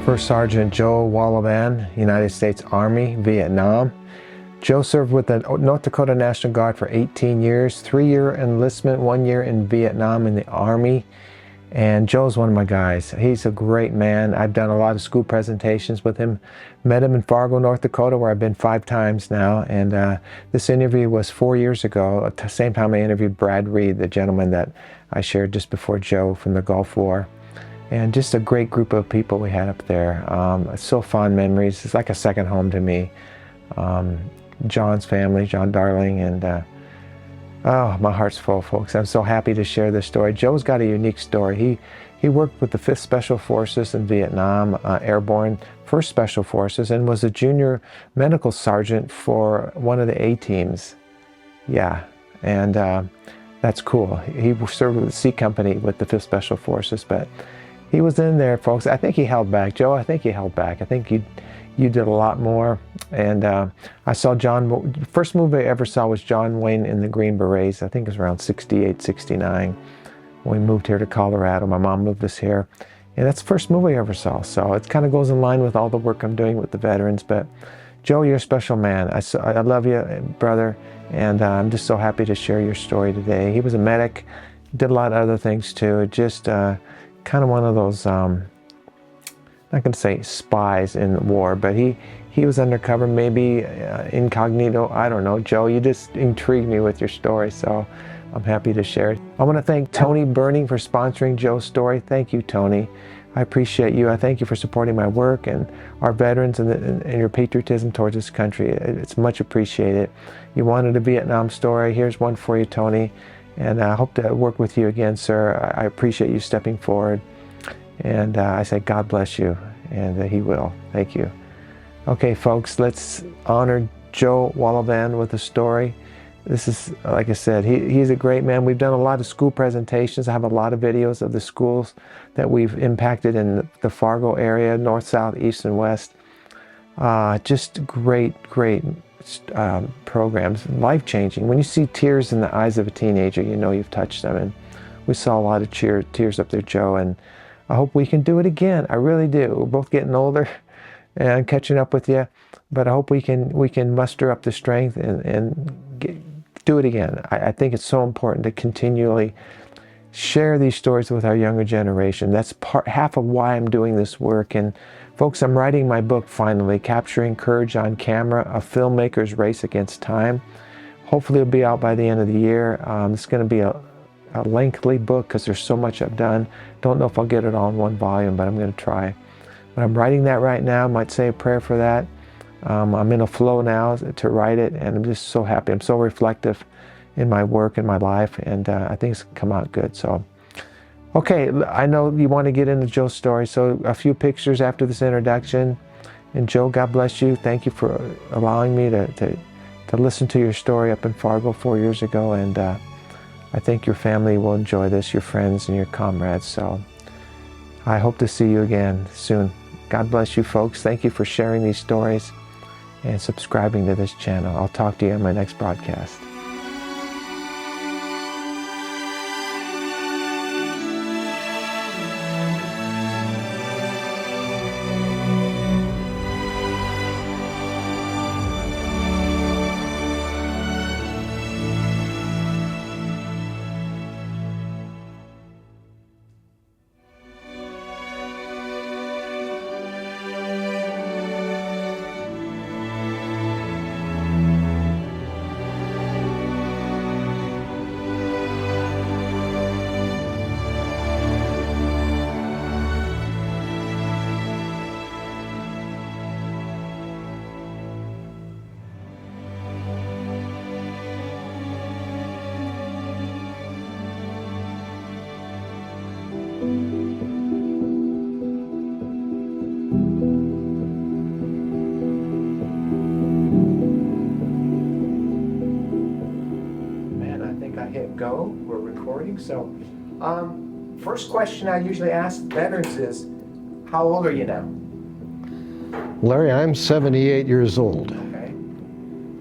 First Sergeant Joe Wallevand, United States Army, Vietnam. Joe served with the North Dakota National Guard for 18 years, 3-year enlistment, 1 year in Vietnam in the Army. And Joe's one of my guys. He's a great man. I've done a lot of school presentations with him. Met him in Fargo, North Dakota, where I've been 5 times now. And this interview was 4 years ago, at the same time I interviewed Brad Reed, the gentleman that I shared just before Joe from the Gulf War. And just a great group of people we had up there. So fond memories. It's like a second home to me. John's family, John Darling, and oh, my heart's full, folks. I'm so happy to share this story. Joe's got a unique story. He worked with the 5th Special Forces in Vietnam, Airborne 1st Special Forces, and was a junior medical sergeant for one of the A-teams. Yeah, and that's cool. He served with the C Company with the 5th Special Forces, but he was in there, folks. I think he held back. Joe, I think he held back. I think you did a lot more. And I saw John, first movie I ever saw was John Wayne in the Green Berets. I think it was around 68, 69. When we moved here to Colorado. My mom moved us here. And that's the first movie I ever saw. So it kind of goes in line with all the work I'm doing with the veterans. But Joe, you're a special man. I love you, brother. And I'm just so happy to share your story today. He was a medic, did a lot of other things too. Just kind of one of those, not going to say spies in war, but he was undercover, maybe incognito. I don't know. Joe, you just intrigued me with your story, so I'm happy to share it. I want to thank Tony Burning for sponsoring Joe's story. Thank you, Tony. I appreciate you. I thank you for supporting my work and our veterans and your patriotism towards this country. It's much appreciated. You wanted a Vietnam story. Here's one for you, Tony. And I hope to work with you again, sir. I appreciate you stepping forward. And I say, God bless you. And He will. Thank you. Okay, folks, let's honor Joe Wallevand with a story. This is, like I said, he's a great man. We've done a lot of school presentations. I have a lot of videos of the schools that we've impacted in the Fargo area, north, south, east, and west. Just great programs, life-changing. When you see tears in the eyes of a teenager, you know you've touched them. And we saw a lot of tears up there, Joe, and I hope we can do it again. I really do. We're both getting older and catching up with you, but I hope we can muster up the strength and do it again. I think it's so important to continually share these stories with our younger generation. That's half of why I'm doing this work. And folks, I'm writing my book finally, Capturing Courage on Camera, A Filmmaker's Race Against Time. Hopefully it'll be out by the end of the year. It's going to be a lengthy book because there's so much I've done. Don't know if I'll get it all in one volume, but I'm going to try. But I'm writing that right now. I might say a prayer for that. I'm in a flow now to write it, and I'm just so happy. I'm so reflective in my work and my life, and I think it's come out good. So, okay, I know you want to get into Joe's story, so a few pictures after this introduction. And Joe, God bless you. Thank you for allowing me to listen to your story up in Fargo 4 years ago, and I think your family will enjoy this, your friends and your comrades. So I hope to see you again soon. God bless you, folks. Thank you for sharing these stories and subscribing to this channel. I'll talk to you on my next broadcast. Hit go. We're recording. So first question I usually ask veterans is, how old are you now? Larry, I'm 78 years old. Okay.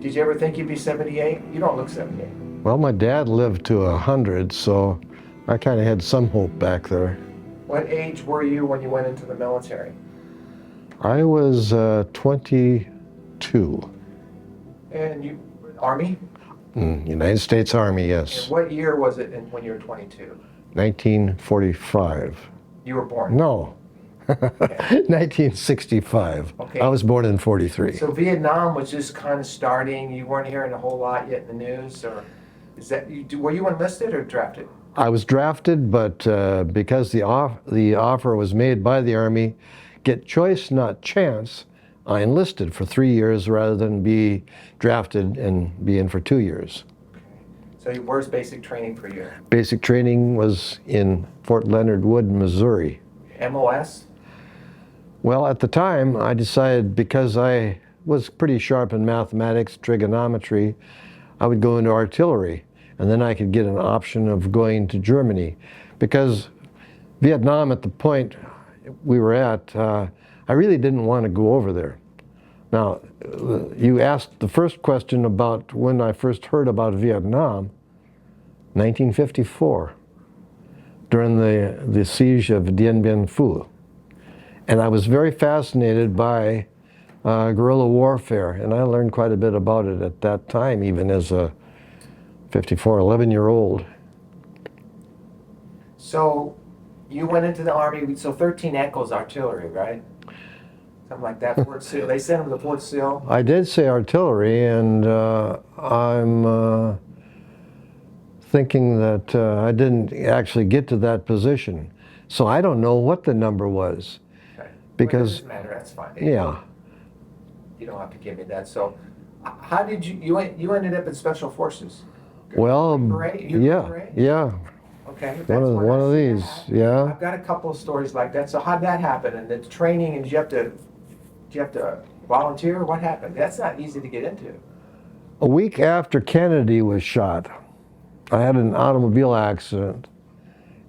Did you ever think you'd be 78? You don't look 78. Well, my dad lived to 100, so I kind of had some hope back there. What age were you when you went into the military? I was 22. And you, Army? United States Army, yes. And what year was it when you were 22? 1945. You were born? No. Okay. 1965. Okay. I was born in 43. So Vietnam was just kind of starting. You weren't hearing a whole lot yet in the news, or is that were you enlisted or drafted? I was drafted, but because the offer was made by the Army, get choice, not chance, I enlisted for 3 years rather than be drafted and be in for 2 years. Okay. So where's basic training for you? Basic training was in Fort Leonard Wood, Missouri. MOS? Well, at the time, I decided because I was pretty sharp in mathematics, trigonometry, I would go into artillery, and then I could get an option of going to Germany. Because Vietnam, at the point we were at, I really didn't want to go over there. Now, you asked the first question about when I first heard about Vietnam, 1954, during the siege of Dien Bien Phu. And I was very fascinated by guerrilla warfare, and I learned quite a bit about it at that time, even as a 11-year-old. So you went into the Army, so 13 Echoes artillery, right? Something like that, Fort Sill. They sent them to Fort Sill. I did say artillery, and I'm thinking that I didn't actually get to that position. So I don't know what the number was. Okay. Because, well, it doesn't matter, that's fine. yeah. You don't have to give me that. So how did you ended up in Special Forces? Well, Beret? yeah. Okay. One of these, yeah. I've got a couple of stories like that. So how'd that happen? And the training, and did you have to volunteer? What happened? That's not easy to get into. A week after Kennedy was shot, I had an automobile accident,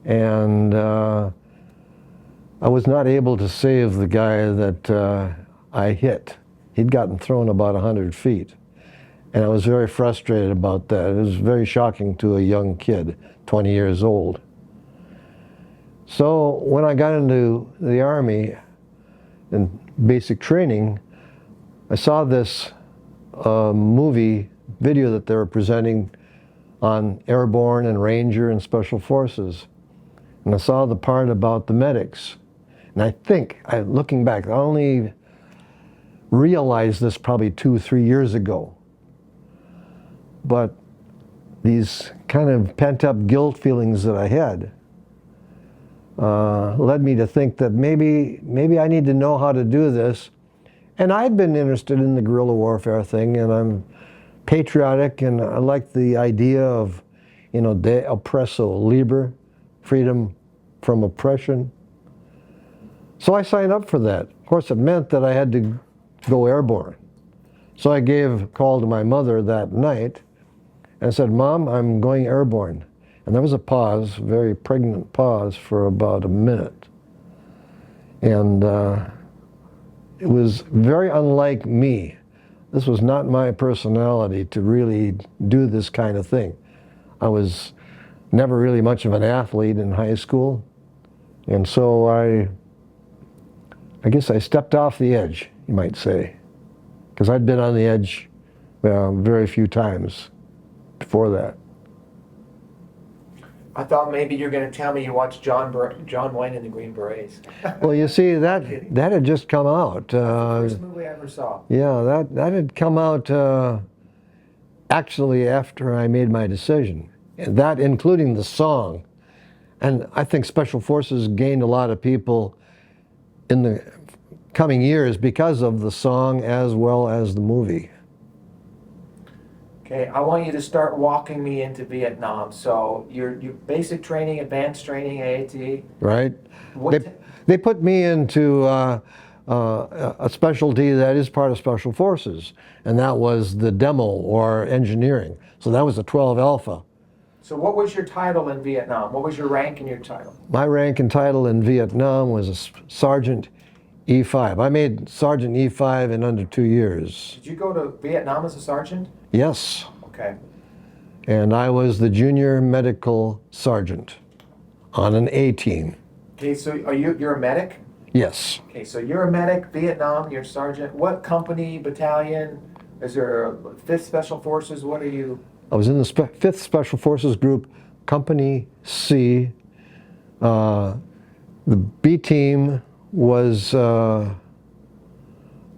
and I was not able to save the guy that I hit. He'd gotten thrown about 100 feet, and I was very frustrated about that. It was very shocking to a young kid, 20 years old. So when I got into the Army in basic training, I saw this movie video that they were presenting on airborne and ranger and special forces. And I saw the part about the medics. And I think, looking back, I only realized this probably 2 or 3 years ago. But these kind of pent-up guilt feelings that I had led me to think that maybe I need to know how to do this. And I'd been interested in the guerrilla warfare thing, and I'm patriotic, and I like the idea of, de oppresso liber, freedom from oppression. So I signed up for that. Of course, it meant that I had to go airborne. So I gave a call to my mother that night and said, "Mom, I'm going airborne." And there was a pause, a very pregnant pause for about a minute. And it was very unlike me. This was not my personality to really do this kind of thing. I was never really much of an athlete in high school. And so I guess I stepped off the edge, you might say, because I'd been on the edge very few times before that. I thought maybe you're going to tell me you watched John Wayne and the Green Berets. Well, you see, that had just come out. First movie I ever saw. Yeah, that had come out actually after I made my decision, and that including the song. And I think Special Forces gained a lot of people in the coming years because of the song as well as the movie. Okay, I want you to start walking me into Vietnam. So your basic training, advanced training, AAT. Right. They put me into a specialty that is part of Special Forces, and that was the demo or engineering. So that was a 12 Alpha. So what was your title in Vietnam? What was your rank and your title? My rank and title in Vietnam was a Sergeant E5. I made Sergeant E5 in under 2 years. Did you go to Vietnam as a sergeant? Yes. Okay. And I was the junior medical sergeant on an A team. Okay, so you're a medic? Yes. Okay, so you're a medic, Vietnam, you're a sergeant. What company, battalion? Is there a 5th Special Forces? What are you? I was in the 5th Special Forces Group, Company C. The B team was, well,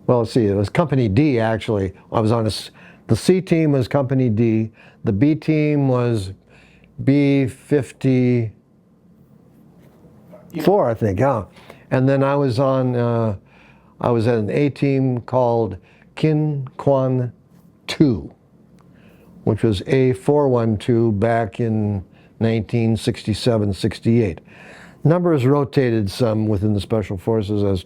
let's see, it was Company D actually. I was on the C team was Company D. The B team was B-54, I think, yeah. And then I was on, I was at an A team called Kin Kwan 2, which was A412 back in 1967-68. Numbers rotated some within the Special Forces as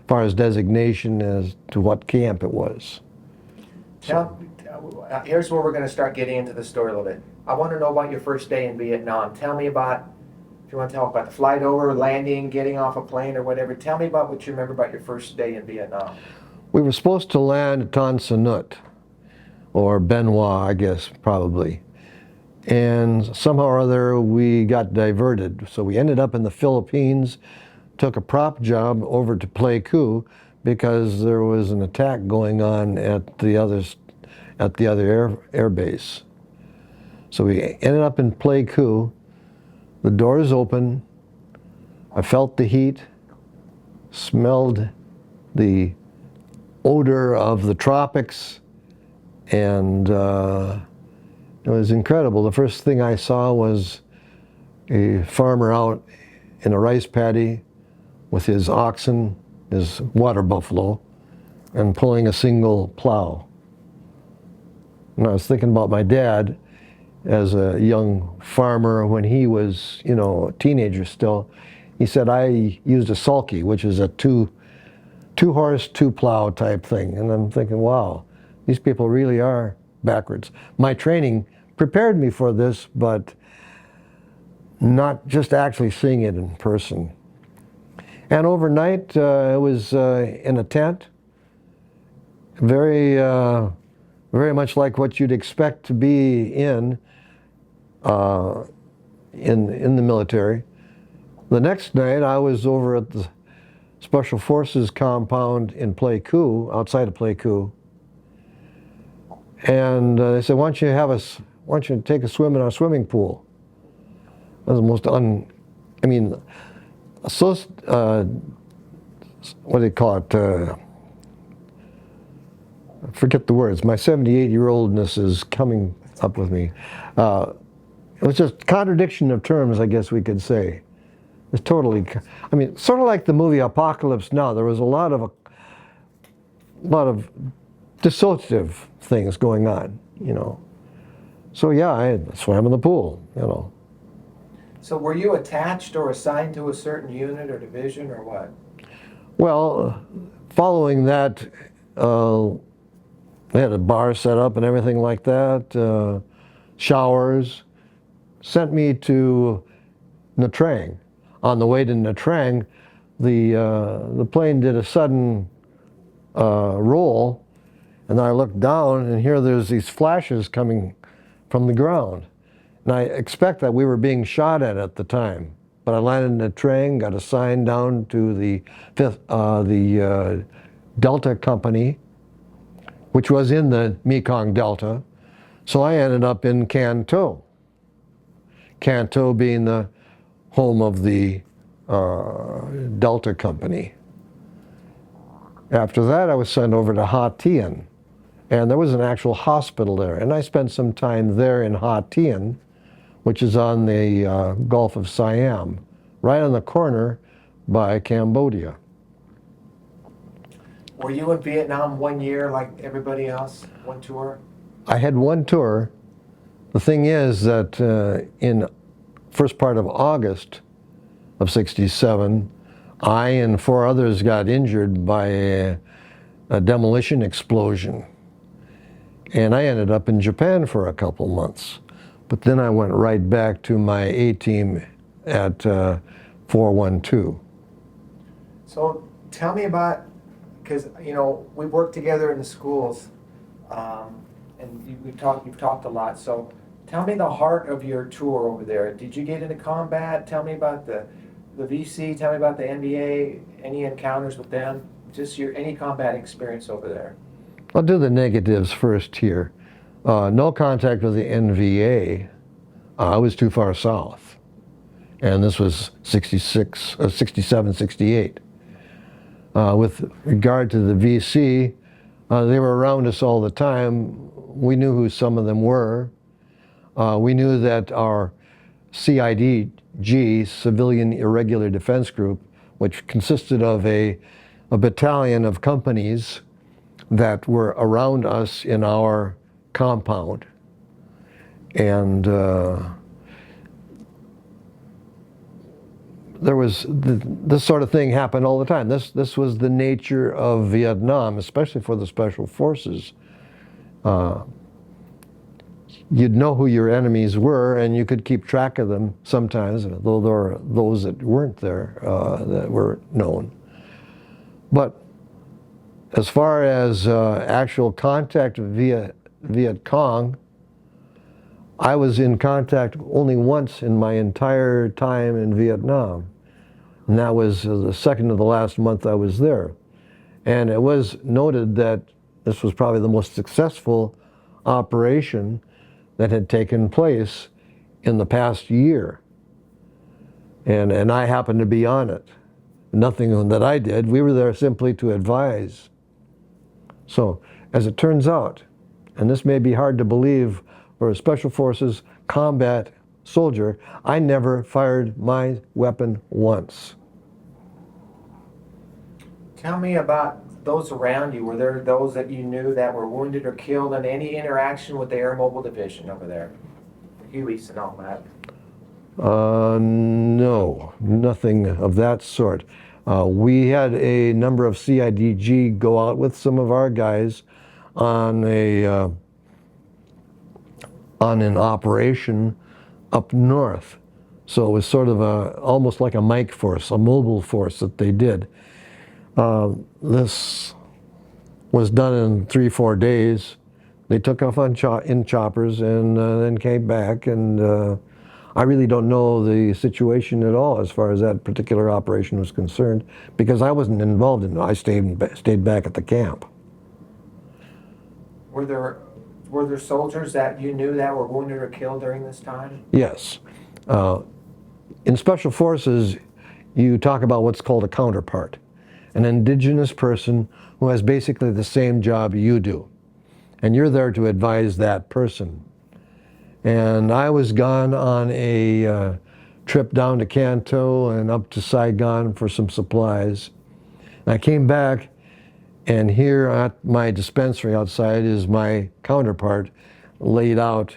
far as designation as to what camp it was. Here's where we're going to start getting into the story a little bit. I want to know about your first day in Vietnam. Tell me about, if you want to tell about the flight over, landing, getting off a plane or whatever, tell me about what you remember about your first day in Vietnam. We were supposed to land at Tan Son Nhut, or Benoit, I guess, probably. And somehow or other we got diverted. So we ended up in the Philippines, took a prop job over to Pleiku because there was an attack going on at the other air base. So we ended up in Pleiku. The doors open. I felt the heat, smelled the odor of the tropics, and it was incredible. The first thing I saw was a farmer out in a rice paddy with his oxen, his water buffalo, and pulling a single plow. And I was thinking about my dad as a young farmer when he was, you know, a teenager still. He said, I used a sulky, which is a two horse, 2 plow type thing. And I'm thinking, wow, these people really are backwards. My training prepared me for this, but not just actually seeing it in person. And overnight, it was in a tent, very much like what you'd expect to be in the military. The next night, I was over at the Special Forces compound in Pleiku, outside of Pleiku, and they said, why don't you take a swim in our swimming pool? That was the most what do you call it? I forget the words. My 78-year-oldness is coming up with me. It was just contradiction of terms, I guess we could say. It's totally, sort of like the movie Apocalypse Now. There was a lot of dissociative things going on, you know. So yeah, I swam in the pool, you know. So were you attached or assigned to a certain unit or division or what? Well, following that, they had a bar set up and everything like that, showers, sent me to Nha Trang. On the way to Nha Trang, the plane did a sudden roll, and I looked down, and here there's these flashes coming from the ground. And I expect that we were being shot at the time. But I landed in Nha Trang, got assigned down to the Delta Company, which was in the Mekong Delta. So I ended up in Can Tho. Can Tho being the home of the Delta Company. After that, I was sent over to Ha Tien, and there was an actual hospital there. And I spent some time there in Ha Tien, which is on the Gulf of Siam, right on the corner by Cambodia. Were you in Vietnam 1 year like everybody else? One tour? I had one tour. The thing is that in first part of August of '67, I and 4 others got injured by a demolition explosion. And I ended up in Japan for a couple months. But then I went right back to my A-team at 412. So tell me about, because you know we worked together in the schools, and you've talked a lot. So tell me the heart of your tour over there. Did you get into combat? Tell me about the the VC, tell me about the NBA, any encounters with them, just any combat experience over there. I'll do the negatives first here. No contact with the NVA. I was too far south. And this was 67, 68. With regard to the VC, they were around us all the time. We knew who some of them were. We knew that our CIDG, Civilian Irregular Defense Group, which consisted of a battalion of companies that were around us in our compound. And there was, this sort of thing happened all the time. This was the nature of Vietnam, especially for the Special Forces. You'd know who your enemies were, and you could keep track of them sometimes, though there were those that weren't there that were known. But as far as actual contact with Viet Cong, I was in contact only once in my entire time in Vietnam. And that was the second to the last month I was there. And it was noted that this was probably the most successful operation that had taken place in the past year. And I happened to be on it. Nothing that I did. We were there simply to advise. So, as it turns out, and this may be hard to believe for a Special Forces combat soldier, I never fired my weapon once. Tell me about those around you. Were there those that you knew that were wounded or killed in any interaction with the Air Mobile Division over there? Hueys and all that? No, nothing of that sort. We had a number of CIDG go out with some of our guys on an operation up north. So it was sort of almost like a mic force, a mobile force that they did. This was done in 3-4 days. They took off in choppers and then came back, and I really don't know the situation at all as far as that particular operation was concerned, because I wasn't involved in it. I stayed back at the camp. Were there soldiers that you knew that were wounded or killed during this time? Yes. In Special Forces, you talk about what's called a counterpart, an indigenous person who has basically the same job you do. And you're there to advise that person. And I was gone on a trip down to Canto and up to Saigon for some supplies. And I came back, and here at my dispensary outside is my counterpart laid out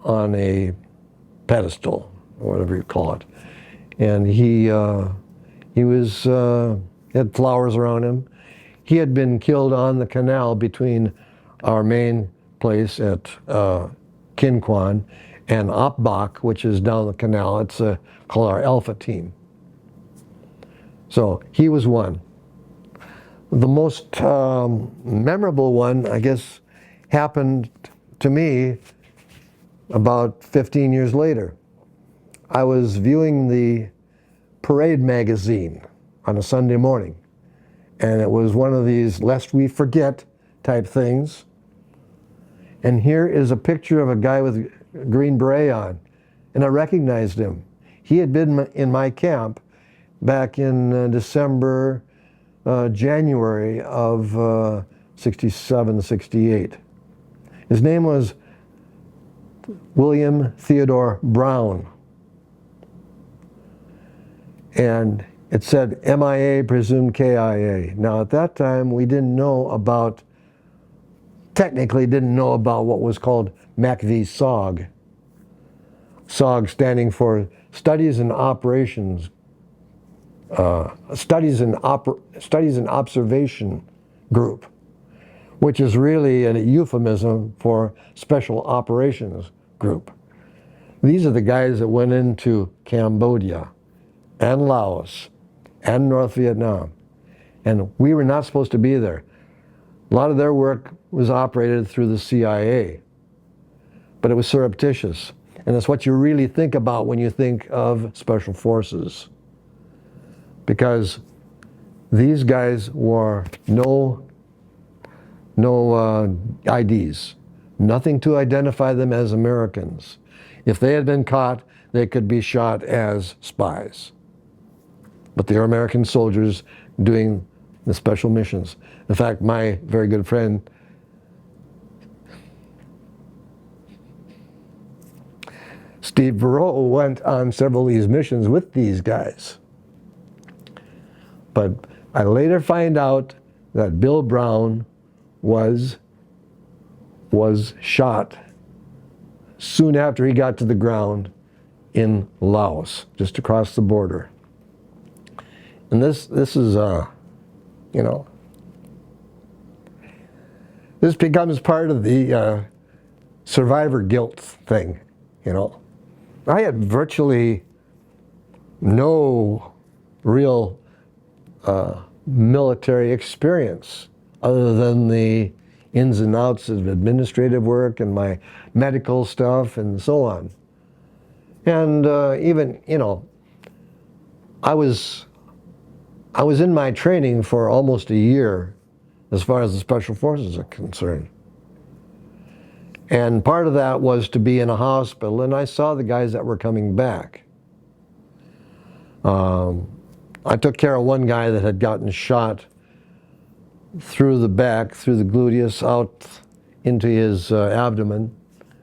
on a pedestal, or whatever you call it. And he had flowers around him. He had been killed on the canal between our main place at Kin Quan and Opbach, which is down the canal. It's called our Alpha Team. So he was one. The most memorable one, I guess, happened to me about 15 years later. I was viewing the Parade magazine on a Sunday morning, and it was one of these lest we forget type things. And here is a picture of a guy with a green beret on, and I recognized him. He had been in my camp back in December, January of 67, 68. His name was William Theodore Brown. And it said MIA, presumed KIA. Now at that time, we technically didn't know about what was called MACV SOG. SOG standing for Studies and Operations, Studies and Observation Group, which is really a euphemism for Special Operations Group. These are the guys that went into Cambodia and Laos and North Vietnam. And we were not supposed to be there. A lot of their work was operated through the CIA, but it was surreptitious. And that's what you really think about when you think of Special Forces. because these guys wore no IDs, nothing to identify them as Americans. If they had been caught, they could be shot as spies. But they are American soldiers doing the special missions. In fact, my very good friend, Steve Verot, went on several of these missions with these guys. But I later find out that Bill Brown was shot soon after he got to the ground in Laos, just across the border. And this is, you know, this becomes part of the survivor guilt thing, you know. I had virtually no real military experience other than the ins and outs of administrative work and my medical stuff and so on. And even, you know, I was in my training for almost a year as far as the Special Forces are concerned. And part of that was to be in a hospital, and I saw the guys that were coming back. I took care of one guy that had gotten shot through the back, through the gluteus, out into his abdomen.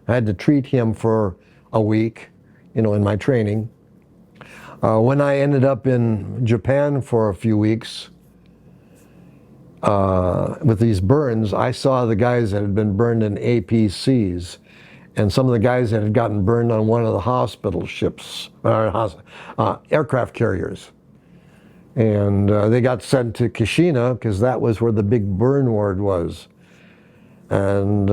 I had to treat him for a week, you know, in my training. When I ended up in Japan for a few weeks with these burns, I saw the guys that had been burned in APCs, and some of the guys that had gotten burned on one of the hospital ships, aircraft carriers. And they got sent to Kashina because that was where the big burn ward was. And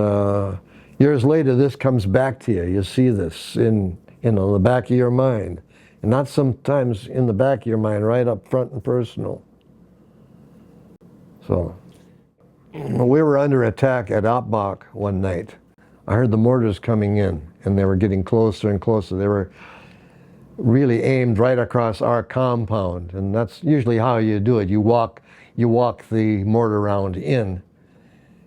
years later, this comes back to you. You see this in, you know, the back of your mind. And not sometimes in the back of your mind, right up front and personal. So, we were under attack at Opbach one night. I heard the mortars coming in, and they were getting closer and closer. They were really aimed right across our compound, and that's usually how you do it. You walk the mortar round in,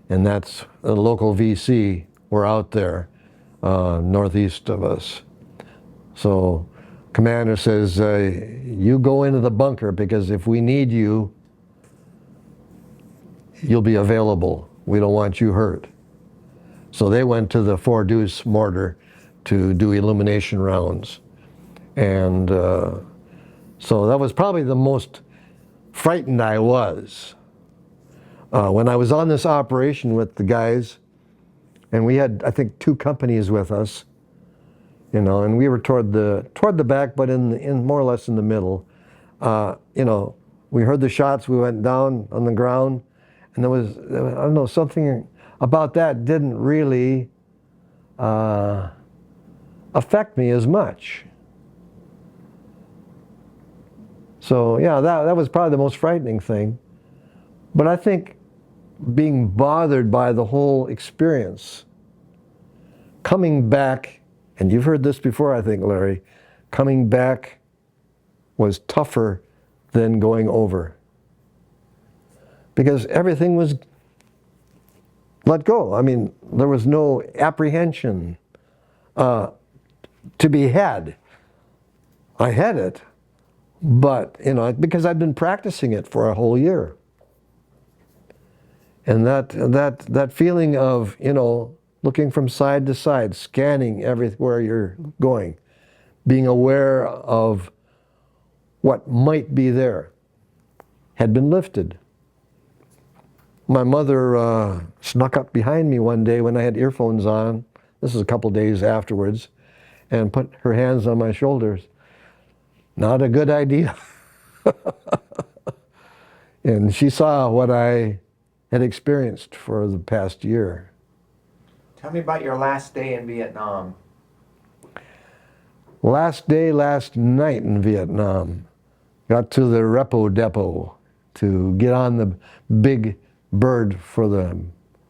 and that's the local VC were out there northeast of us. So commander says, you go into the bunker, because if we need you, you'll be available. We don't want you hurt. So they went to the 4 deuce mortar to do illumination rounds. And so that was probably the most frightened I was. When I was on this operation with the guys, and we had, I think, 2 companies with us, you know, and we were toward the back, but in more or less in the middle. You know, we heard the shots, we went down on the ground, and there was I don't know, something about that didn't really affect me as much. So yeah, that was probably the most frightening thing. But I think being bothered by the whole experience, coming back, and you've heard this before, I think, Larry, coming back was tougher than going over. Because everything was let go. I mean, there was no apprehension to be had. I had it. But, you know, because I'd been practicing it for a whole year. And that feeling of, you know, looking from side to side, scanning everywhere you're going, being aware of what might be there, had been lifted. My mother snuck up behind me one day when I had earphones on, this is a couple days afterwards, and put her hands on my shoulders. Not a good idea. And she saw what I had experienced for the past year. Tell me about your last day in Vietnam. Last day, last night in Vietnam. Got to the repo depot to get on the big bird for the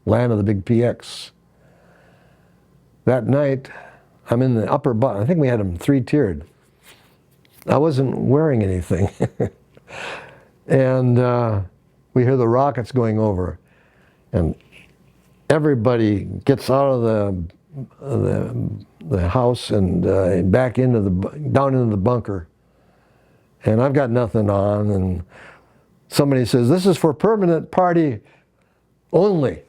land of the big PX. That night, I'm in the upper bottom. I think we had them 3-tiered. I wasn't wearing anything. And we hear the rockets going over, and everybody gets out of the house and back into down into the bunker. And I've got nothing on, and somebody says, "This is for permanent party only."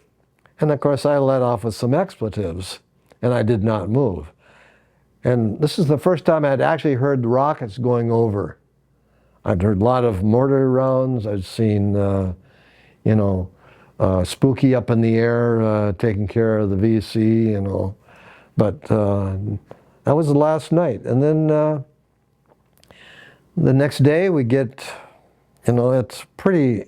And of course I let off with some expletives, and I did not move. And this is the first time I'd actually heard the rockets going over. I'd heard a lot of mortar rounds. I'd seen, Spooky up in the air taking care of the VC, But that was the last night. And then the next day we get, it's pretty,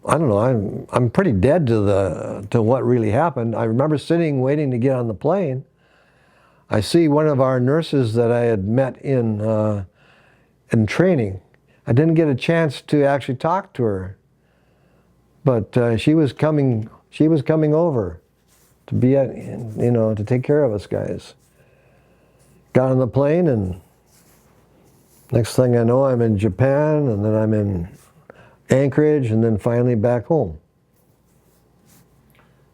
I don't know, I'm pretty dead to what really happened. I remember sitting waiting to get on the plane. I see one of our nurses that I had met in training. I didn't get a chance to actually talk to her, but she was coming over to be at, to take care of us guys. Got on the plane, and next thing I know, I'm in Japan, and then I'm in Anchorage, and then finally back home.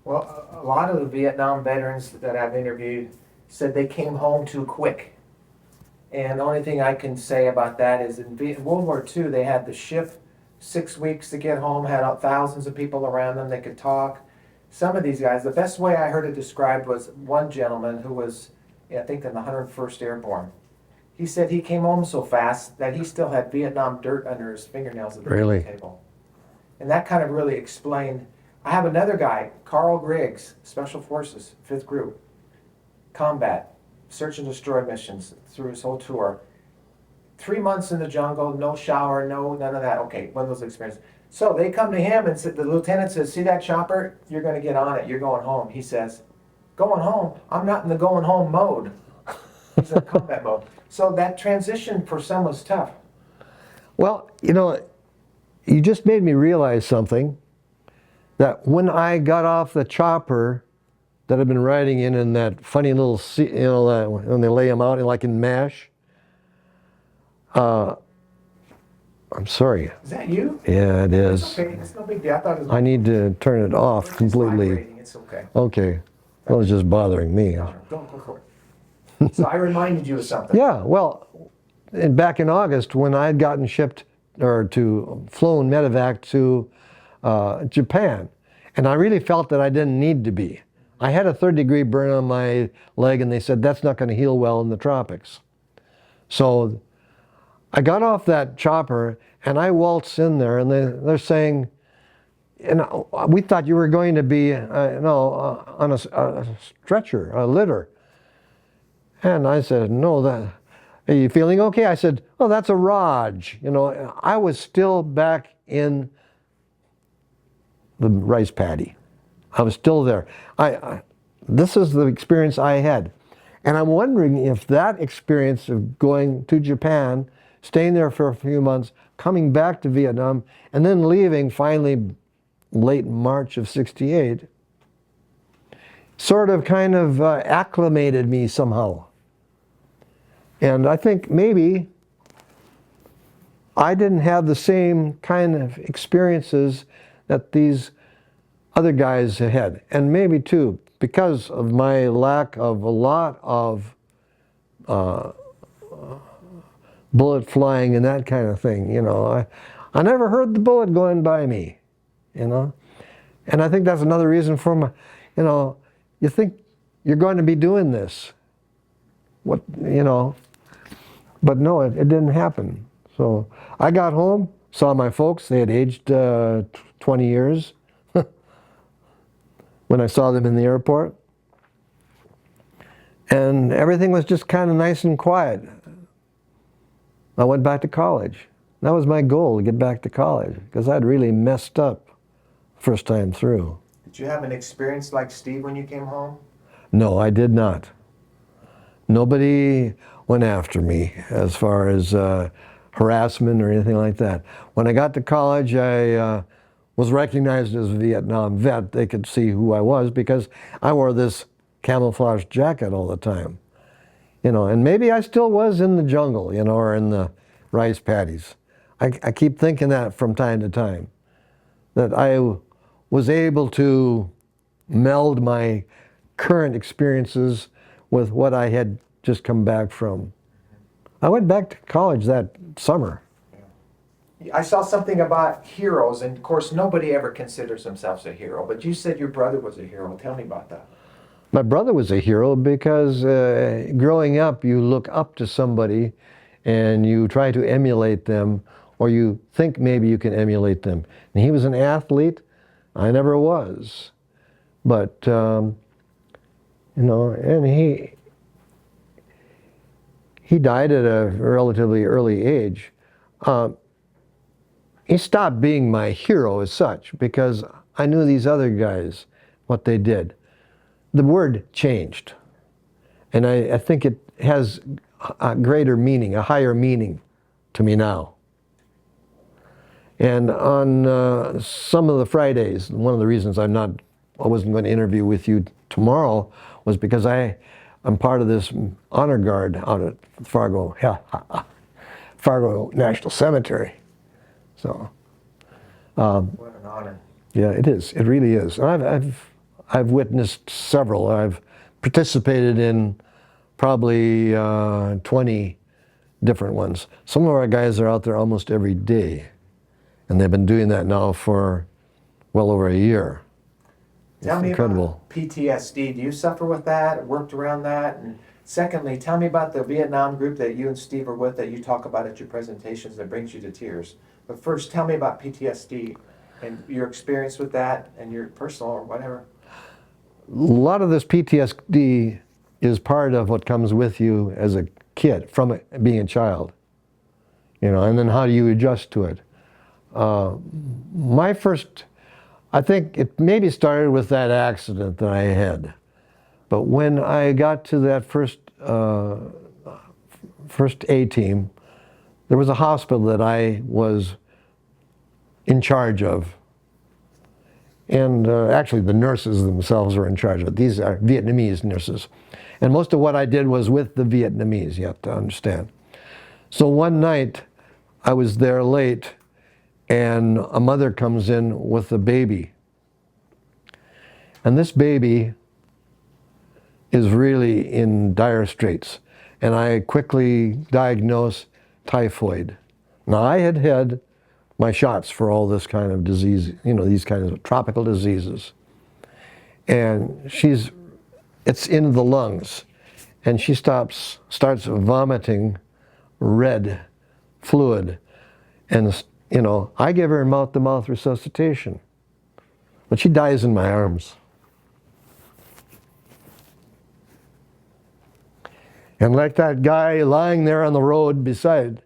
Well, a lot of the Vietnam veterans that I've interviewed said they came home too quick. And the only thing I can say about that is in World War II, they had the ship 6 weeks to get home, had thousands of people around them, they could talk. Some of these guys, the best way I heard it described was one gentleman who was, I think, in the 101st Airborne. He said he came home so fast that he still had Vietnam dirt under his fingernails at the Really? table. And that kind of really explained. I have another guy, Carl Griggs, Special Forces, 5th Group, combat, search and destroy missions through his whole tour. 3 months in the jungle, no shower, none of that. Okay, one of those experiences. So they come to him and said, the lieutenant says, "See that chopper? You're going to get on it. You're going home." He says, "Going home? I'm not in the going home mode." He's in combat mode. So that transition for some was tough. Well, you just made me realize something, that when I got off the chopper that I've been riding in that funny little seat, when they lay them out like in MASH, I'm sorry. Is that you? Yeah, it is. It's okay. It's no big deal. I thought it was. I need to turn it off completely. Vibrating. It's okay. Okay. Well, it's just bothering me. Don't go for it. So I reminded you of something. Yeah, well, back in August when I'd gotten flown medevac to Japan, and I really felt that I didn't need to be. I had a 3rd-degree burn on my leg, and they said that's not going to heal well in the tropics. So I got off that chopper, and I waltzed in there, and they're saying, we thought you were going to be on a stretcher, a litter. And I said, "No, are you feeling okay?" I said, "Oh, that's a Raj." I was still back in the rice paddy. I was still there. This is the experience I had. And I'm wondering if that experience of going to Japan, staying there for a few months, coming back to Vietnam, and then leaving finally late March of '68, sort of kind of acclimated me somehow. And I think maybe I didn't have the same kind of experiences that these other guys had. And maybe too, because of my lack of a lot of bullet flying and that kind of thing, I never heard the bullet going by me, And I think that's another reason for my, you think you're going to be doing this. But no, it didn't happen. So I got home, saw my folks. They had aged 20 years when I saw them in the airport. And everything was just kind of nice and quiet. I went back to college. That was my goal, to get back to college, because I'd really messed up first time through. Did you have an experience like Steve when you came home? No, I did not. Nobody went after me as far as harassment or anything like that. When I got to college, I was recognized as a Vietnam vet. They could see who I was because I wore this camouflage jacket all the time. And maybe I still was in the jungle, or in the rice paddies. I keep thinking that from time to time, that I was able to meld my current experiences with what I had just come back from. I went back to college that summer. I saw something about heroes, and of course nobody ever considers themselves a hero, but you said your brother was a hero. Tell me about that. My brother was a hero because growing up you look up to somebody and you try to emulate them, or you think maybe you can emulate them. And he was an athlete. I never was. But, you know, and he died at a relatively early age. He stopped being my hero as such because I knew these other guys, what they did. The word changed. And I think it has a greater meaning, a higher meaning to me now. And on some of the Fridays, one of the reasons I wasn't going to interview with you tomorrow was because I'm part of this honor guard out at Fargo National Cemetery. So, What an honor. yeah, it is. It really is. I've witnessed several. I've participated in probably 20 different ones. Some of our guys are out there almost every day, and they've been doing that now for well over a year. Tell me incredible. about PTSD. Do you suffer with that? Worked around that? And secondly, tell me about the Vietnam group that you and Steve are with that you talk about at your presentations that brings you to tears. But first, tell me about PTSD and your experience with that and your personal or whatever. A lot of this PTSD is part of what comes with you as a kid, from being a child. You know, and then how do you adjust to it? I think it maybe started with that accident that I had. But when I got to that first A team, there was a hospital that I was in charge of. And actually the nurses themselves were in charge of it. These are Vietnamese nurses. And most of what I did was with the Vietnamese, you have to understand. So one night I was there late and a mother comes in with a baby. And this baby is really in dire straits. And I quickly diagnosed typhoid. Now I had had my shots for all this kind of disease, you know, these kinds of tropical diseases. And it's in the lungs. And she starts vomiting red fluid. And, you know, I give her mouth-to-mouth resuscitation. But she dies in my arms. And like that guy lying there on the road beside,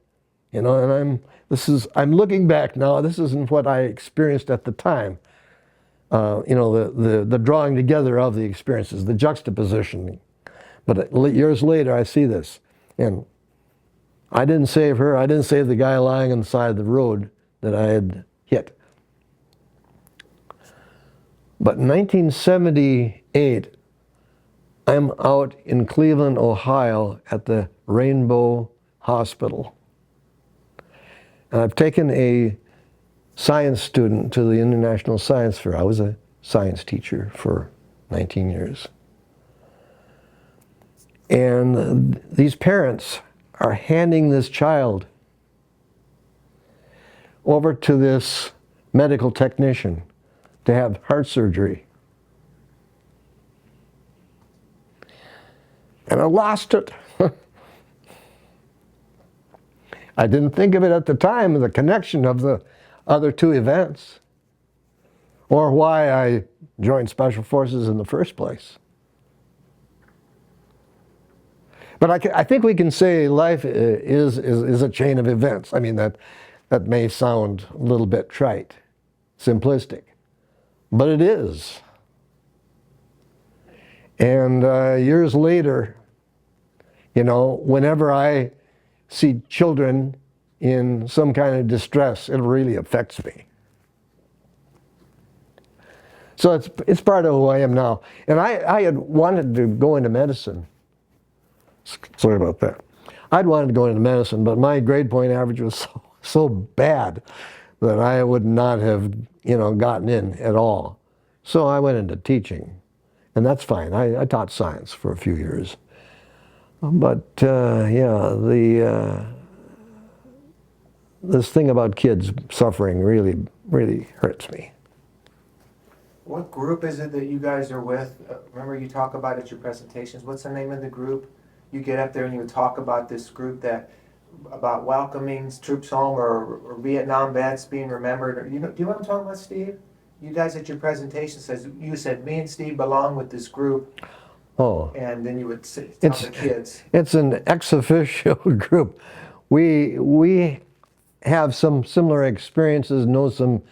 you know, and I'm looking back now, this isn't what I experienced at the time. You know, the drawing together of the experiences, the juxtaposition. But years later, I see this. And I didn't save her, I didn't save the guy lying on the side of the road that I had hit. But in 1978, I'm out in Cleveland, Ohio at the Rainbow Hospital. And I've taken a science student to the International Science Fair. I was a science teacher for 19 years. And these parents are handing this child over to this medical technician to have heart surgery. And I lost it. I didn't think of it at the time, the connection of the other two events, or why I joined Special Forces in the first place. But I think we can say life is a chain of events. I mean, that may sound a little bit trite, simplistic, but it is. And years later, you know, whenever I see children in some kind of distress, it really affects me. So it's part of who I am now. And I had wanted to go into medicine. Sorry about that. I'd wanted to go into medicine, but my grade point average was so bad that I would not have, gotten in at all. So I went into teaching, and that's fine. I taught science for a few years. But yeah, this thing about kids suffering really, really hurts me. What group is it that you guys are with? Remember you talk about at your presentations. What's the name of the group? You get up there and you talk about this group about welcoming troops home or Vietnam vets being remembered. Do you know what I'm talking about, Steve? You guys at your presentation you said me and Steve belong with this group. Oh. And then you would tell the kids. It's an ex officio group. We have some similar experiences, know some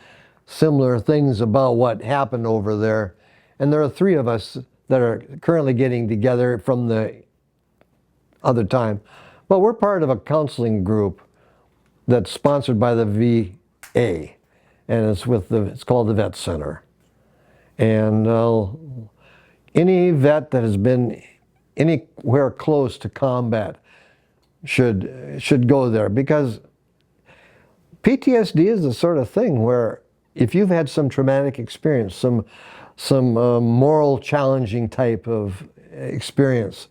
similar things about what happened over there. And there are 3 of us that are currently getting together from the other time. But we're part of a counseling group that's sponsored by the VA. And it's called the Vet Center. And any vet that has been anywhere close to combat should go there, because PTSD is the sort of thing where if you've had some traumatic experience, some moral challenging type of experience,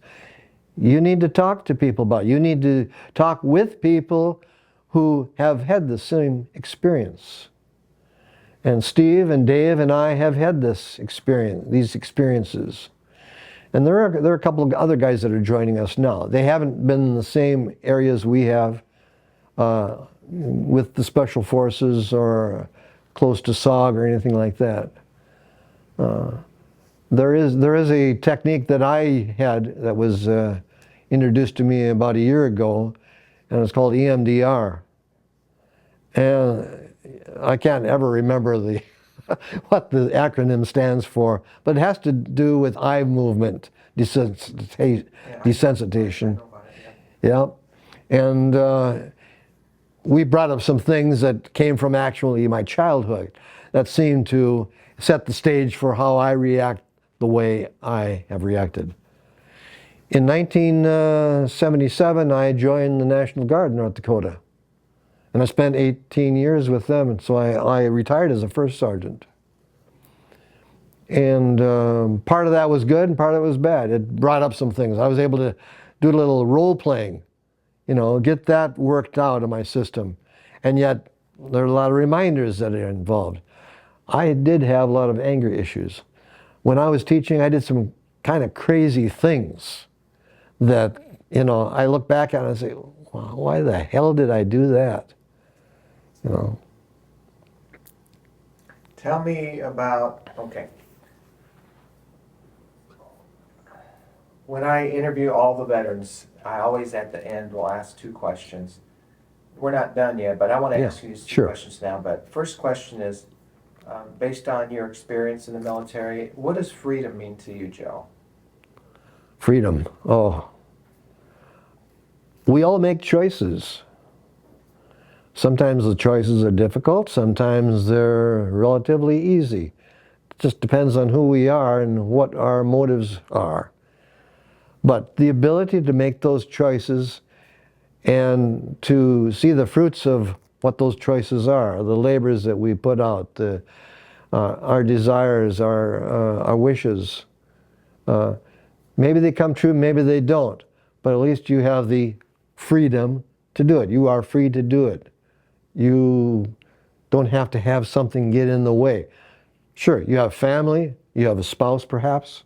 you need to talk to people about it. You need to talk with people who have had the same experience. And Steve and Dave and I have had these experiences. And there are a couple of other guys that are joining us now. They haven't been in the same areas we have with the Special Forces or close to SOG or anything like that. There is a technique that I had that was introduced to me about a year ago, and it's called EMDR. And I can't ever remember what the acronym stands for, but it has to do with eye movement desensitization. Yeah. And we brought up some things that came from actually my childhood that seemed to set the stage for how I react the way I have reacted. In 1977, I joined the National Guard in North Dakota. And I spent 18 years with them, and so I retired as a first sergeant. And part of that was good, and part of it was bad. It brought up some things. I was able to do a little role playing, get that worked out of my system. And yet, there are a lot of reminders that are involved. I did have a lot of anger issues. When I was teaching, I did some kind of crazy things that, I look back at it and say, wow, why the hell did I do that? Tell me about, okay. When I interview all the veterans, I always at the end will ask 2 questions. We're not done yet, but I want to ask you these 2 questions now. But first question is, based on your experience in the military, what does freedom mean to you, Joe? Freedom, oh. We all make choices. Sometimes the choices are difficult, sometimes they're relatively easy. It just depends on who we are and what our motives are. But the ability to make those choices and to see the fruits of what those choices are, the labors that we put out, our desires, our wishes, maybe they come true, maybe they don't, but at least you have the freedom to do it. You are free to do it. You don't have to have something get in the way. Sure, you have family, you have a spouse perhaps,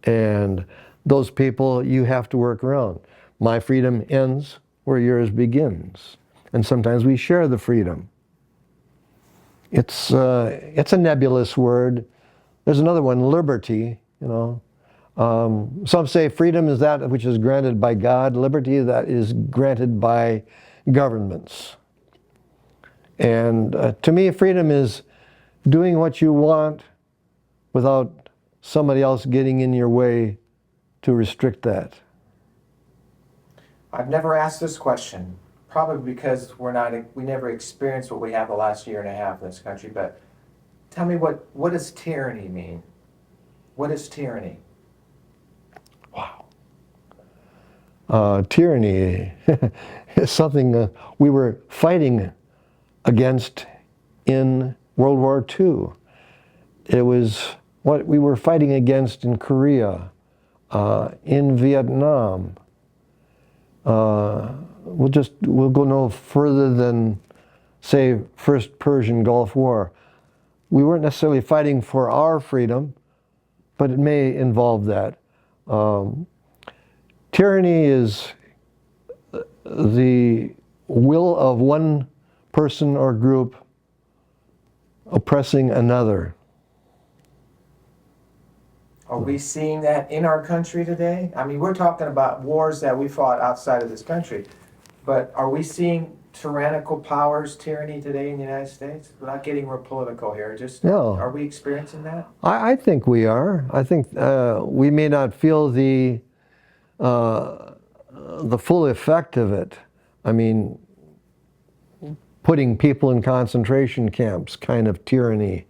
and those people you have to work around. My freedom ends where yours begins. And sometimes we share the freedom. It's a nebulous word. There's another one, liberty, Some say freedom is that which is granted by God, liberty that is granted by governments. And to me, freedom is doing what you want without somebody else getting in your way to restrict that. I've never asked this question, probably because we never experienced what we have the last year and a half in this country, but tell me what does tyranny mean? What is tyranny? Wow. Tyranny is something we were fighting against in World War II. It was what we were fighting against in Korea, in Vietnam. We'll go no further than, say, First Persian Gulf War. We weren't necessarily fighting for our freedom, but it may involve that. Tyranny is the will of one person or group oppressing another. Are we seeing that in our country today? I mean, we're talking about wars that we fought outside of this country, but are we seeing tyrannical powers, tyranny today in the United States? Without getting real political here, just are we experiencing that? I think we are. I think we may not feel the full effect of it. I mean, putting people in concentration camps, kind of tyranny,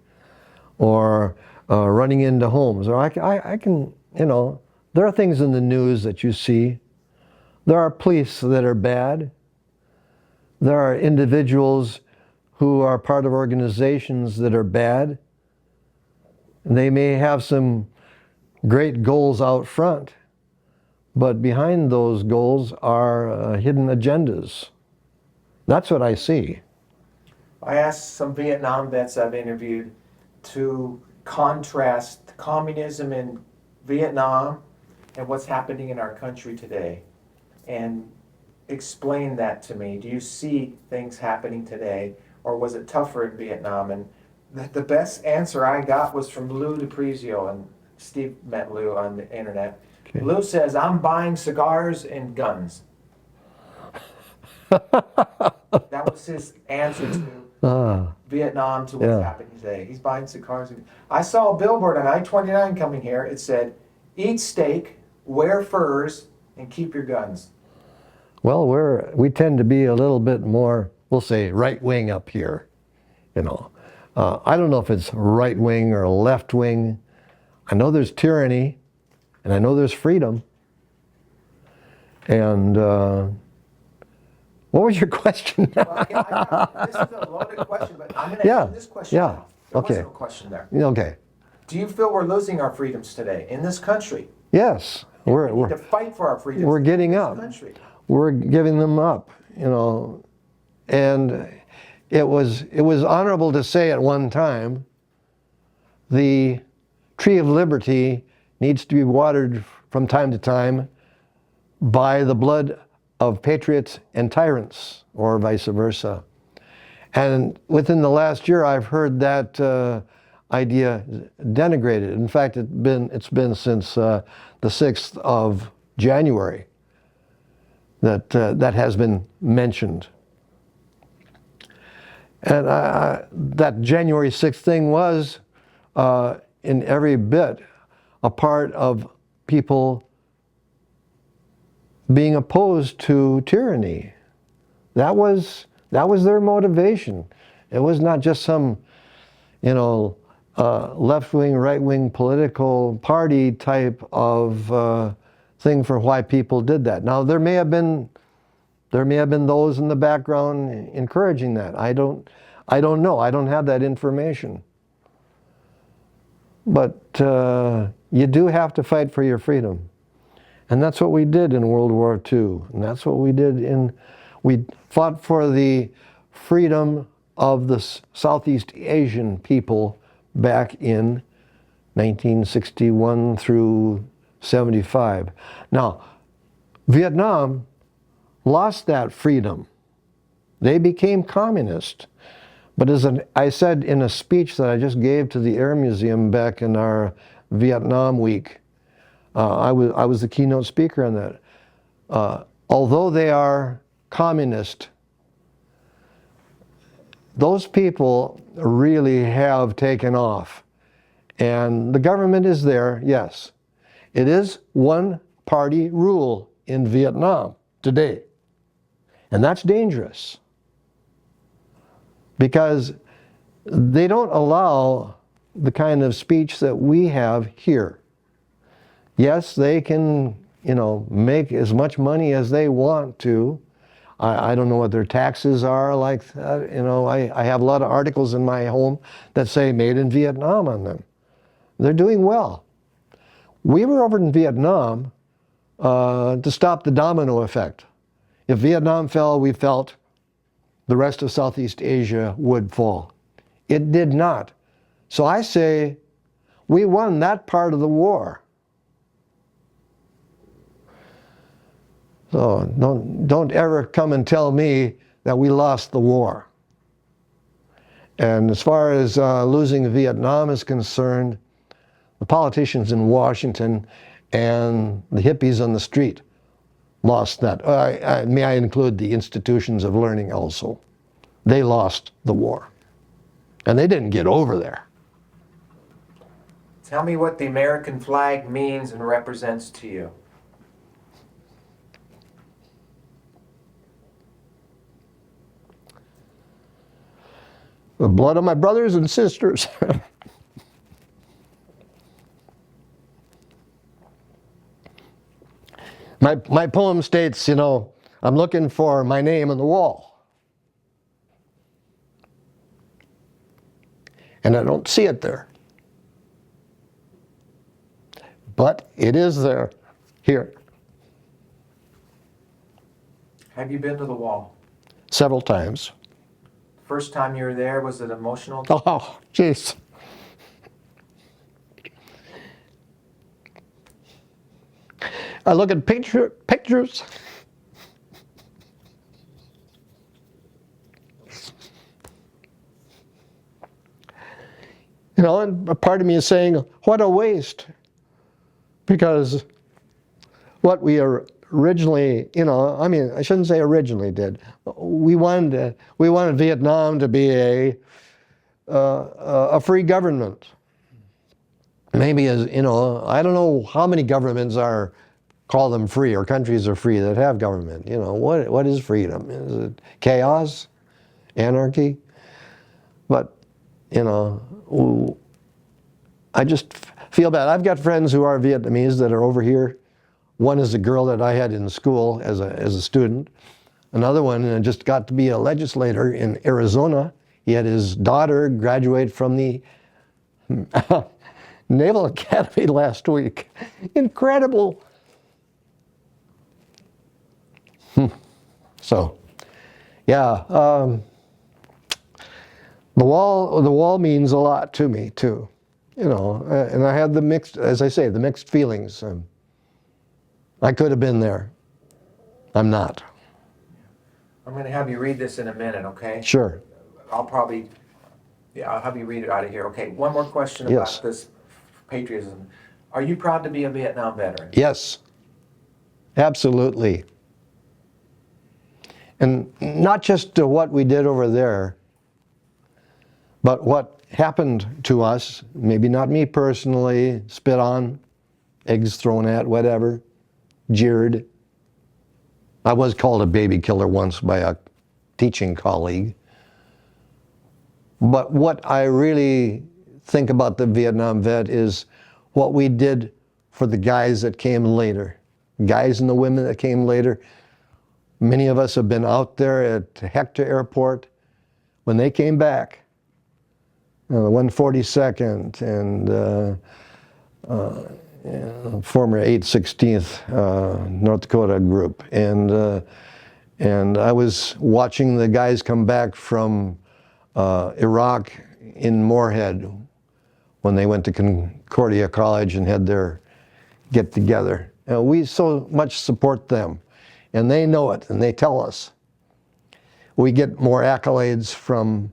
or running into homes. Or I can, there are things in the news that you see. There are police that are bad. There are individuals who are part of organizations that are bad. They may have some great goals out front, but behind those goals are hidden agendas. That's what I see. I asked some Vietnam vets I've interviewed to contrast communism in Vietnam and what's happening in our country today, and explain that to me. Do you see things happening today, or was it tougher in Vietnam? And the best answer I got was from Lou DiPrizio, and Steve met Lou on the internet. Okay. Lou says, I'm buying cigars and guns. That was his answer to Vietnam, to what's happening today. He's buying cigars. I saw a billboard on I-29 coming here. It said, eat steak, wear furs, and keep your guns. Well, we tend to be a little bit more, we'll say, right-wing up here. I don't know if it's right-wing or left-wing. I know there's tyranny, and I know there's freedom. And what was your question? Well, this is a loaded question, but I'm going to answer this question now. There wasn't a question there. Okay. Do you feel we're losing our freedoms today in this country? Yes. We need to fight for our freedoms. We're getting in up. This country. We're giving them up, and it was honorable to say at one time, the tree of liberty needs to be watered from time to time by the blood of patriots and tyrants, or vice versa. And within the last year, I've heard that idea denigrated. In fact, it's been since the 6th of January that has been mentioned. And that January 6th thing was, in every bit, a part of people being opposed to tyranny. That was their motivation. It was not just some, left-wing, right-wing political party type of thing for why people did that. Now, there may have been those in the background encouraging that. I don't know. I don't have that information. But you do have to fight for your freedom. And that's what we did in World War II. And that's what we did we fought for the freedom of the Southeast Asian people back in 1961 through 75. Now, Vietnam lost that freedom. They became communist. But as I said in a speech that I just gave to the Air Museum back in our Vietnam week, I was the keynote speaker on that. Although they are communist, those people really have taken off. And the government is there, yes. It is one-party rule in Vietnam today. And that's dangerous, because they don't allow the kind of speech that we have here. Yes, they can, you know, make as much money as they want to. I don't know what their taxes are like that. You know, I have a lot of articles in my home that say made in Vietnam on them. They're doing well. We were over in Vietnam to stop the domino effect. If Vietnam fell, we felt the rest of Southeast Asia would fall. It did not. So I say we won that part of the war. So don't ever come and tell me that we lost the war. And as far as losing Vietnam is concerned, the politicians in Washington and the hippies on the street lost that. May I include the institutions of learning also? They lost the war. And they didn't get over there. Tell me what the American flag means and represents to you. The blood of my brothers and sisters. My poem states, you know, I'm looking for my name on the wall. And I don't see it there. But it is there, here. Have you been to the wall? Several times. First time you were there, was it emotional? Oh, jeez. I look at pictures. You know, and a part of me is saying, what a waste. Because what we originally, you know, I mean, I shouldn't say originally did. We wanted Vietnam to be a free government. Maybe, as you know, I don't know how many governments call them free, or countries are free that have government. You know, what is freedom? Is it chaos, anarchy? But you know, I just feel bad. I've got friends who are Vietnamese that are over here. One is a girl that I had in school as a student. Another one just got to be a legislator in Arizona. He had his daughter graduate from the Naval Academy last week. Incredible. So, yeah, the wall means a lot to me too, you know. And I had the mixed, as I say, the mixed feelings. I could have been there. I'm not. I'm going to have you read this in a minute, okay? Sure. I'll have you read it out of here. Okay, one more question about Yes. this patriotism. Are you proud to be a Vietnam veteran? Yes, absolutely. And not just what we did over there, but what happened to us, maybe not me personally, spit on, eggs thrown at, whatever, jeered. I was called a baby killer once by a teaching colleague. But what I really think about the Vietnam vet is what we did for the guys that came later, guys and the women that came later. Many of us have been out there at Hector Airport. When they came back, the 142nd and former 816th North Dakota group. And I was watching the guys come back from Iraq in Moorhead when they went to Concordia College and had their get-together. We so much support them. And they know it, and they tell us. We get more accolades from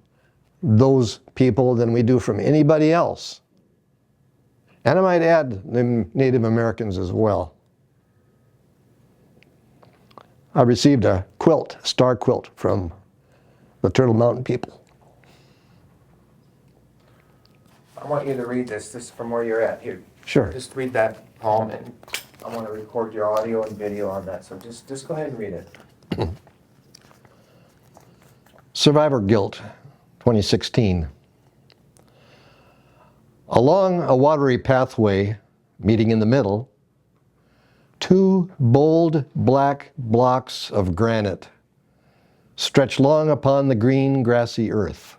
those people than we do from anybody else. And I might add the Native Americans as well. I received a quilt, a star quilt, from the Turtle Mountain people. I want you to read this from where you're at. Here, Sure. just read that poem, and I want to record your audio and video on that. So just go ahead and read it. Survivor Guilt, 2016. Along a watery pathway, meeting in the middle, Two bold black blocks of granite stretch long upon the green grassy earth.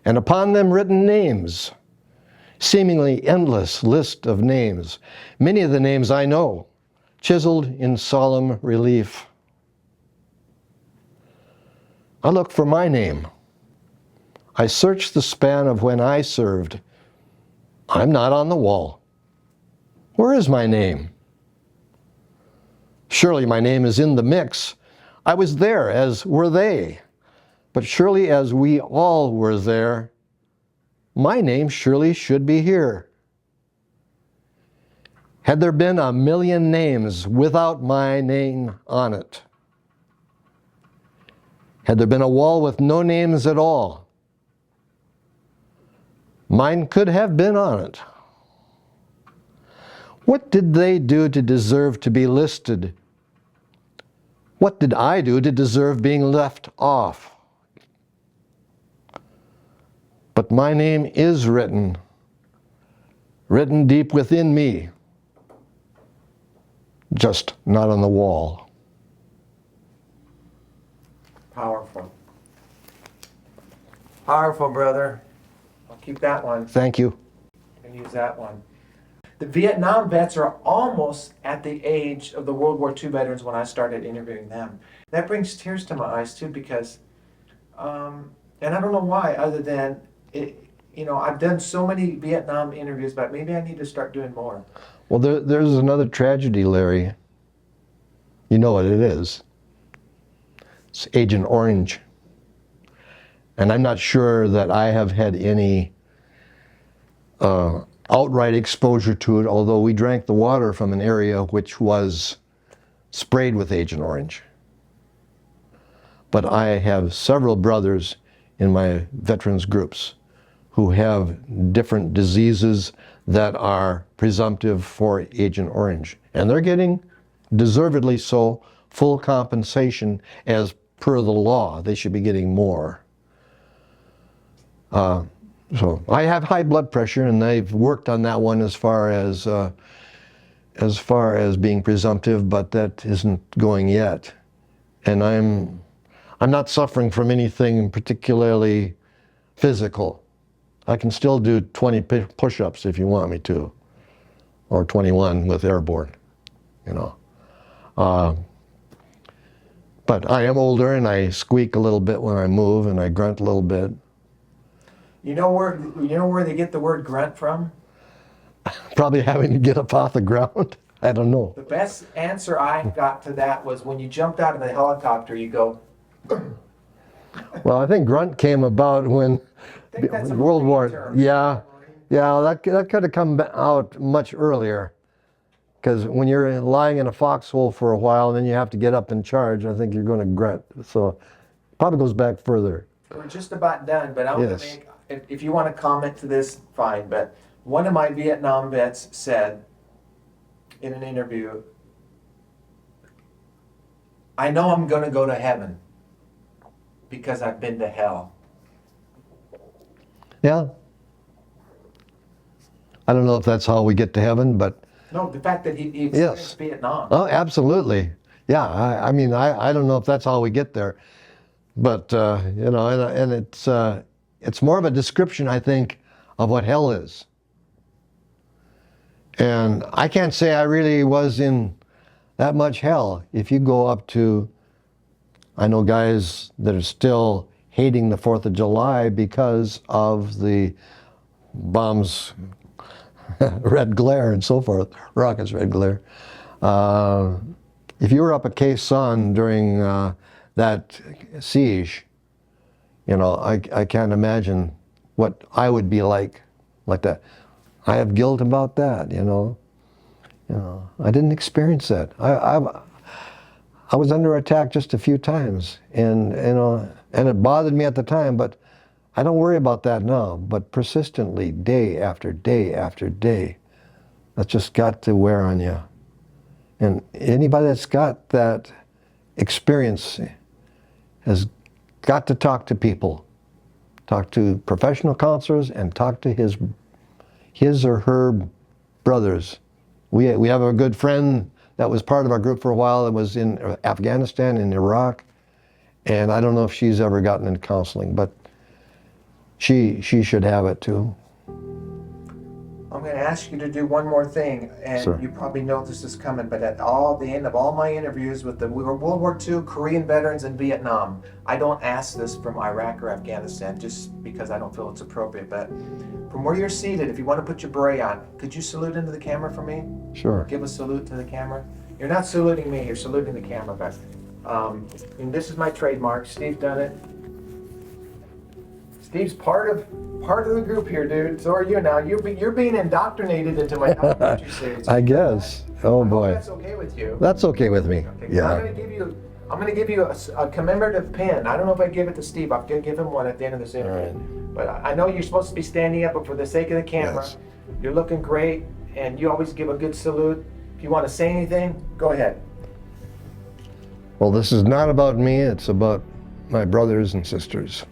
And upon them written names, seemingly endless list of names, many of the names I know, chiseled in solemn relief. I look for my name. I search the span of when I served. I'm not on the wall. Where is my name? Surely my name is in the mix. I was there, as were they. But surely as we all were there, my name surely should be here. Had there been a million names without my name on it, had there been a wall with no names at all, mine could have been on it. What did they do to deserve to be listed? What did I do to deserve being left off? But my name is written deep within me, just not on the wall. Powerful. Powerful, brother. I'll keep that one. Thank you. And use that one. The Vietnam vets are almost at the age of the World War II veterans when I started interviewing them. That brings tears to my eyes too, because, and I don't know why, other than, I've done so many Vietnam interviews, but maybe I need to start doing more. Well, there's another tragedy, Larry. You know what it is. It's Agent Orange. And I'm not sure that I have had any outright exposure to it, although we drank the water from an area which was sprayed with Agent Orange. But I have several brothers in my veterans groups who have different diseases that are presumptive for Agent Orange. And they're getting, deservedly so, full compensation as per the law. They should be getting more. So I have high blood pressure, and they've worked on that one as far as being presumptive, but that isn't going yet. And I'm not suffering from anything particularly physical. I can still do 20 push-ups if you want me to, or 21 with airborne, But I am older, and I squeak a little bit when I move, and I grunt a little bit. You know where they get the word grunt from? Probably having to get up off the ground. I don't know. The best answer I got to that was when you jumped out of the helicopter, you go. Well, I think grunt came about when World War. Yeah, that could have come out much earlier. Because when you're lying in a foxhole for a while, and then you have to get up and charge, I think you're going to grunt. So probably goes back further. We're just about done, but I want to make, if you want to comment to this, fine. But one of my Vietnam vets said in an interview, I know I'm going to go to heaven because I've been to hell. Yeah. I don't know if that's how we get to heaven, but... No, the fact that he experienced Vietnam. Oh, absolutely. Yeah, I mean, I don't know if that's how we get there. But, and it's more of a description, I think, of what hell is. And I can't say I really was in that much hell. If you go up to, I know guys that are still hating the 4th of July because of the bombs, red glare and so forth, rockets, red glare. If you were up at Khe Sanh during that siege, I can't imagine what I would be like that. I have guilt about that, I didn't experience that. I was under attack just a few times, and it bothered me at the time, but I don't worry about that now. But persistently, day after day after day, that's just got to wear on you. And anybody that's got that experience has got to talk to people, talk to professional counselors, and talk to his or her brothers We have a good friend that was part of our group for a while that was in Afghanistan and Iraq. And I don't know if she's ever gotten into counseling, but she should have it too. I'm going to ask you to do one more thing, and Sir. you probably know this is coming, but at the end of all my interviews with the World War II, Korean veterans, and Vietnam, I don't ask this from Iraq or Afghanistan just because I don't feel it's appropriate, but from where you're seated, if you want to put your beret on, could you salute into the camera for me? Sure. Give a salute to the camera. You're not saluting me, you're saluting the camera, but and this is my trademark. Steve's done it. Steve's part of the group here, dude. So are you now. You're being indoctrinated into my documentary series. I guess. Oh I hope boy. that's okay with you. That's okay with me. Okay, Yeah. I'm gonna give you a commemorative pin. I don't know if I give it to Steve. I'm gonna give him one at the end of this interview. All But I know you're supposed to be standing up, but for the sake of the camera, Yes. you're looking great, and you always give a good salute. If you want to say anything, go ahead. Well, this is not about me. It's about my brothers and sisters.